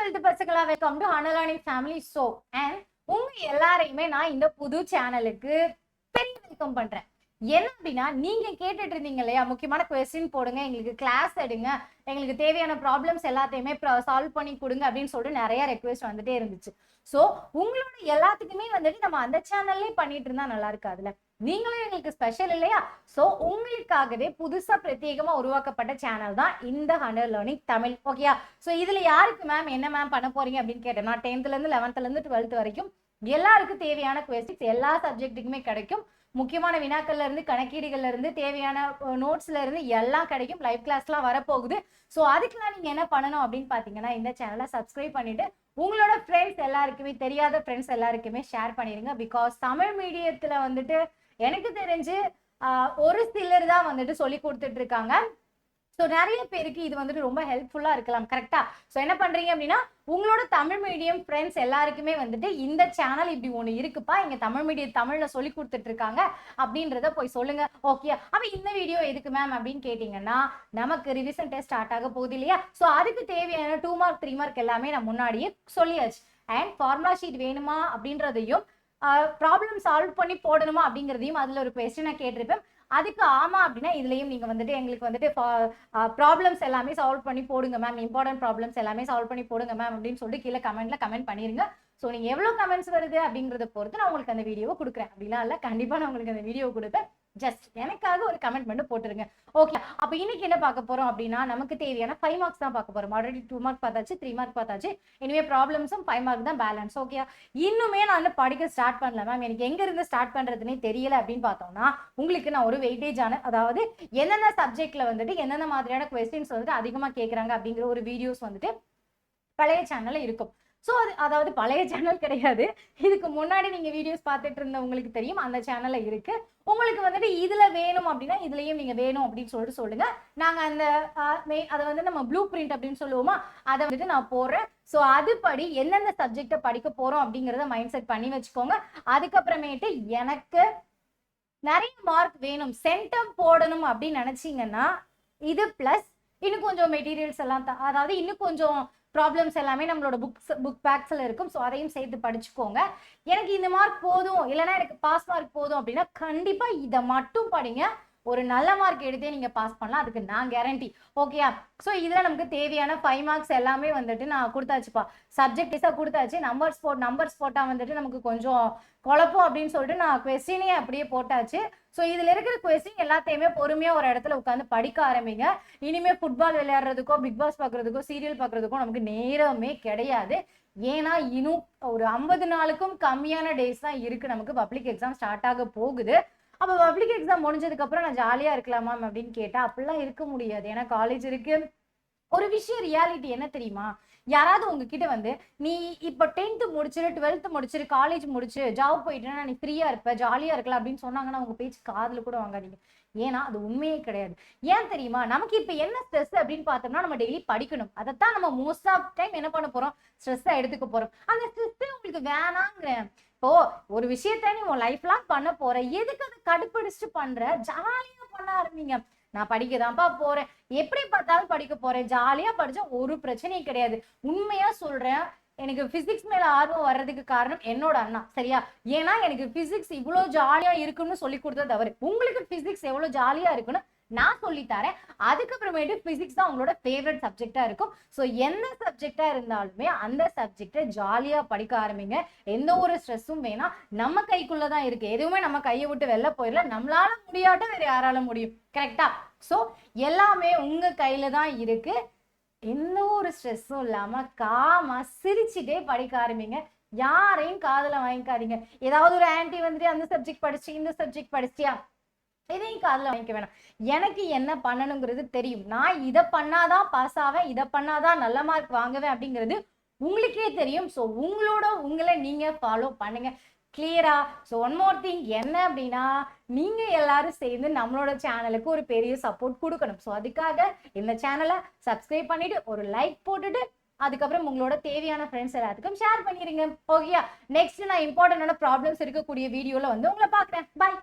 12th பசங்களா welcome to ஹனலானி family show. And உங்க எல்லாரையுமே நான் இந்த புது சேனலுக்கு பெரிய வெல்கம் பண்றேன். என்ன அப்படின்னா, நீங்க கேட்டுட்டு இருந்தீங்க இல்லையா, முக்கியமான கொஸ்டின் போடுங்க, எங்களுக்கு கிளாஸ் எடுங்க, எங்களுக்கு தேவையான ப்ராப்ளம்ஸ் எல்லாத்தையுமே சால்வ் பண்ணி கொடுங்க அப்படின்னு சொல்லிட்டு நிறைய ரெக்வெஸ்ட் வந்துட்டே இருந்துச்சு. ஸோ உங்களோட எல்லாத்துக்குமே வந்துட்டு நம்ம அந்த சேனல்லே பண்ணிட்டு இருந்தா நல்லா இருக்காதுல்ல. நீங்களும் எங்களுக்கு ஸ்பெஷல் இல்லையா? ஸோ உங்களுக்காகவே புதுசா பிரத்யேகமா உருவாக்கப்பட்ட சேனல் தான் இந்த ஹண்டர் லேர்னிங் தமிழ். ஓகேயா? ஸோ இதுல யாருக்கு மேம் என்ன மேம் பண்ண போறீங்க அப்படின்னு கேட்டேன். நான் 10th இருந்து 11th இருந்து 12th வரைக்கும் எல்லாருக்கும் தேவையான கொஸ்டின்ஸ் எல்லா சப்ஜெக்ட்டுக்குமே கிடைக்கும். முக்கியமான வினாக்கள்ல இருந்து கணக்கீடுகள்ல இருந்து தேவையான நோட்ஸ்ல இருந்து எல்லாம் கிடைக்கும். லைவ் கிளாஸ்லாம் வரப்போகுது. ஸோ அதுக்கெல்லாம் நீங்க என்ன பண்ணணும் அப்படின்னு பாத்தீங்கன்னா, இந்த சேனலை சப்ஸ்கிரைப் பண்ணிட்டு உங்களோட ஃப்ரெண்ட்ஸ் எல்லாருக்குமே, தெரியாத ஃப்ரெண்ட்ஸ் எல்லாருக்குமே ஷேர் பண்ணிருங்க. பிகாஸ் தமிழ் மீடியத்துல வந்துட்டு எனக்கு தெரிஞ்சு ஒரு சிலர் தான் வந்துட்டு சொல்லி கொடுத்துட்டு இருக்காங்க. ஸோ நிறைய பேருக்கு இது வந்துட்டு ரொம்ப ஹெல்ப்ஃபுல்லா இருக்கலாம். கரெக்டா? ஸோ என்ன பண்றீங்க அப்படின்னா, உங்களோட தமிழ் மீடியம் ஃப்ரெண்ட்ஸ் எல்லாருக்குமே வந்துட்டு இந்த சேனல் இப்படி ஒன்று இருக்குப்பா, இங்க தமிழ் மீடியம் தமிழ்ல சொல்லி கொடுத்துட்டு இருக்காங்க அப்படின்றத போய் சொல்லுங்க. ஓகே, அப்ப இந்த வீடியோ எதுக்கு மேம் அப்படின்னு கேட்டீங்கன்னா, நமக்கு ரிவிஷன் டெஸ்ட் ஸ்டார்ட் ஆக போகுது இல்லையா? ஸோ அதுக்கு தேவையான 2 மார்க் 3 மார்க் எல்லாமே நான் முன்னாடியே சொல்லியாச்சு. அண்ட் ஃபார்முலா ஷீட் வேணுமா அப்படின்றதையும், ப்ராப்ளம் சால்வ் பண்ணி போடணுமா அப்படிங்கிறதையும் அதுல ஒரு கொஸ்டினை கேட்டிருப்பேன். அதுக்கு ஆமா அப்படின்னா இதுலயும் நீங்க வந்துட்டு எங்களுக்கு வந்துட்டு ப்ராப்ளம்ஸ் எல்லாமே சால்வ் பண்ணி போடுங்க மேம், இம்பார்ட்டன்ட் ப்ராப்ளம்ஸ் எல்லாமே சால்வ் பண்ணி போடுங்க மேம் அப்படின்னு சொல்லிட்டு கீழே கமெண்ட்ல கமெண்ட் பண்ணிருங்க. ஸோ நீங்க எவ்வளவு கமெண்ட்ஸ் வருது அப்படிங்கறத பொறுத்து நான் உங்களுக்கு அந்த வீடியோவை கொடுக்குறேன். அப்படின்னா இல்ல, கண்டிப்பா நான் உங்களுக்கு அந்த வீடியோ கொடுப்பேன். ஜஸ்ட் எனக்காக ஒரு கமெண்ட் மட்டும் போட்டுருங்க. ஓகே, அப்ப இன்னைக்கு என்ன பார்க்க போறோம் அப்படின்னா, நமக்கு தேவையான 5 மார்க்ஸ் தான் பார்க்க போறோம். ஆல்ரெடி 2 மார்க் பார்த்தாச்சு, 3 மார்க் பார்த்தாச்சு. இனிமே ப்ராப்ளம்ஸும் 5 மார்க் தான் பேலன்ஸ். ஓகே, இன்னுமே நான் வந்து படிக்க ஸ்டார்ட் பண்ணல மேம், எனக்கு எங்க இருந்து ஸ்டார்ட் பண்றதுன்னே தெரியல அப்படின்னு பார்த்தோம்னா, உங்களுக்கு நான் ஒரு வெயிட்டேஜான, அதாவது என்னென்ன சப்ஜெக்ட்ல வந்துட்டு என்னென்ன மாதிரியான கொஸ்டின்ஸ் வந்துட்டு அதிகமா கேட்கறாங்க அப்படிங்கிற ஒரு வீடியோஸ் வந்துட்டு பழைய சேனல்ல இருக்கும். ஸோ அதாவது பழைய சேனல் கிடையாது, இதுக்கு முன்னாடி நீங்க வீடியோஸ் பார்த்துட்டு இருந்த உங்களுக்கு தெரியும், அந்த சேனல்ல இருக்கு. உங்களுக்கு வந்துட்டு இதுல வேணும் அப்படின்னா இதுலயும் நீங்க வேணும் அப்படின்னு சொல்லிட்டு சொல்லுங்க. நாங்க அந்த அதை வந்து நம்ம ப்ளூ பிரிண்ட் அப்படின்னு சொல்லுவோமா, அதை வந்துட்டு நான் போடுறேன். ஸோ அதுபடி எந்தெந்த சப்ஜெக்டை படிக்க போறோம் அப்படிங்கிறத மைண்ட் செட் பண்ணி வச்சுக்கோங்க. அதுக்கப்புறமேட்டு எனக்கு நிறைய மார்க் வேணும், சென்டம் போடணும் அப்படின்னு நினைச்சீங்கன்னா இது பிளஸ் இன்னும் கொஞ்சம் மெட்டீரியல்ஸ் எல்லாம் அதாவது இன்னும் கொஞ்சம் ப்ராப்ளம்ஸ் எல்லாமே நம்மளோட புக் பேக்ஸ்ல இருக்கும். ஸோ அதையும் சேர்த்து படிச்சுக்கோங்க. எனக்கு இந்த மார்க் போதும், இல்லைன்னா எனக்கு பாஸ் மார்க் போதும் அப்படின்னா கண்டிப்பா இதை மட்டும் படிங்க. ஒரு நல்ல மார்க் எடுத்தே நீங்க பாஸ் பண்ணலாம், அதுக்கு நான் கேரண்டி. ஓகேயா? ஸோ இதுல நமக்கு தேவையான 5 மார்க்ஸ் எல்லாமே வந்துட்டு நான் கொடுத்தாச்சுப்பா. சப்ஜெக்ட் வைஸா கொடுத்தாச்சு. நம்பர்ஸ் போட்டா வந்துட்டு நமக்கு கொஞ்சம் குழப்பம் அப்படின்னு சொல்லிட்டு நான் கொஸ்டினே அப்படியே போட்டாச்சு. ஸோ இதுல இருக்கிற கொஸ்டின் எல்லாத்தையுமே பொறுமையா ஒரு இடத்துல உட்காந்து படிக்க ஆரம்பிங்க. இனிமே ஃபுட்பால் விளையாடுறதுக்கோ, பிக் பாஸ் பாக்குறதுக்கோ, சீரியல் பாக்குறதுக்கோ நமக்கு நேரமே கிடையாது. ஏன்னா இன்னும் ஒரு 50 நாளுக்கும் கம்மியான டேஸ் தான் இருக்கு, நமக்கு பப்ளிக் எக்ஸாம் ஸ்டார்ட் ஆக போகுது. அப்ப பப்ளிக் எக்ஸாம் முடிஞ்சதுக்கு அப்புறம் நான் ஜாலியா இருக்கலாமா அப்படின்னு கேட்டா அப்படிலாம் இருக்க முடியாது. ஏன்னா காலேஜ் இருக்கு. ஒரு விஷயம் ரியாலிட்டி என்ன தெரியுமா, யாராவது உங்ககிட்ட வந்து நீ இப்ப 10th முடிச்சிரு, 12th முடிச்சிரு, காலேஜ் முடிச்சு ஜாப் போயிட்டேன்னா நீ ஃப்ரீயா இருப்ப, ஜாலியா இருக்கலாம் அப்படின்னு சொன்னாங்கன்னா உங்க பேச்சு காதுல கூட வாங்காதீங்க. ஏன்னா அது உண்மையே கிடையாது. ஏன் தெரியுமா, நமக்கு இப்ப என்ன ஸ்ட்ரெஸ் அப்படின்னு பார்த்தோம்னா, நம்ம டெய்லி படிக்கணும். அதைத்தான் நம்ம மோஸ்ட் ஆஃப் டைம் என்ன பண்ண போறோம், ஸ்ட்ரெஸ்ஸா எடுத்துக்க போறோம். அந்த ஸ்ட்ரெஸ் உங்களுக்கு வேணாங்கிறேன். இப்போ ஒரு விஷயத்த நீ உன் லைஃப் லாங் பண்ண போற, எதுக்கு அதை கடுப்படிச்சுட்டு பண்ற? ஜாலியா பண்ண ஆரம்பிங்க. நான் படிக்கதான்ப்பா போறேன், எப்படி பார்த்தாலும் படிக்க போறேன், ஜாலியா படிச்சா ஒரு பிரச்சனையும் கிடையாது. உண்மையா சொல்றேன், எனக்கு பிசிக்ஸ் மேல ஆர்வம் வர்றதுக்கு காரணம் என்னோட அண்ணா. சரியா? ஏன்னா எனக்கு பிசிக்ஸ் இவ்வளவு ஜாலியா இருக்குன்னு சொல்லி கொடுத்தது அவரு. உங்களுக்கு பிசிக்ஸ் எவ்வளவு ஜாலியா இருக்குன்னு நான் சொல்லித்தரேன். அதுக்கப்புறமேட்டு பிசிக்ஸ் தான் உங்களோட ஃபேவரட் சப்ஜெக்டா இருக்கும். ஸோ எந்த சப்ஜெக்டா இருந்தாலுமே அந்த சப்ஜெக்டை ஜாலியா படிக்க ஆரம்பிங்க. எந்த ஒரு ஸ்ட்ரெஸ்ஸும் வேணாம், நம்ம கைக்குள்ளதான் இருக்கு. எதுவுமே நம்ம கையை விட்டு வெளில போயிடல. நம்மளால முடியாட்ட வேற யாரால முடியும்? கரெக்டா? ஸோ எல்லாமே உங்க கையில தான் இருக்கு. எந்த ஒரு ஸ்ட்ரெஸ்ஸும் இல்லாம காமா சிரிச்சுட்டே படிக்க ஆரம்பிங்க. யாரையும் காதுல வாங்கிக்காதீங்க. ஏதாவது ஒரு ஆன்டி வந்துட்டு அந்த சப்ஜெக்ட் படிச்சு இந்த சப்ஜெக்ட் படிச்சியா, இதையும் காதுல வாங்கிக்க வேணாம். எனக்கு என்ன பண்ணணுங்கிறது தெரியும். நான் இதை பண்ணாதான் பாஸ் ஆவேன், இதை பண்ணாதான் நல்ல மார்க் வாங்குவேன் அப்படிங்கிறது உங்களுக்கே தெரியும். ஸோ உங்களை நீங்க ஃபாலோ பண்ணுங்க. கிளியரா? ஸோ ஒன் மோர் திங் என்ன அப்படின்னா, நீங்க எல்லாரும் சேர்ந்து நம்மளோட சேனலுக்கு ஒரு பெரிய சப்போர்ட் கொடுக்கணும். ஸோ அதுக்காக இந்த சேனலை சப்ஸ்கிரைப் பண்ணிட்டு ஒரு லைக் போட்டுட்டு அதுக்கப்புறம் உங்களோட தேவையான ஃப்ரெண்ட்ஸ் எல்லாத்துக்கும் ஷேர் பண்ணிடுங்க. ஓகேயா? நெக்ஸ்ட் நான் இம்பார்ட்டன்டான ப்ராப்ளம்ஸ் இருக்கக்கூடிய வீடியோல வந்து உங்களை பார்க்குறேன். பாய்.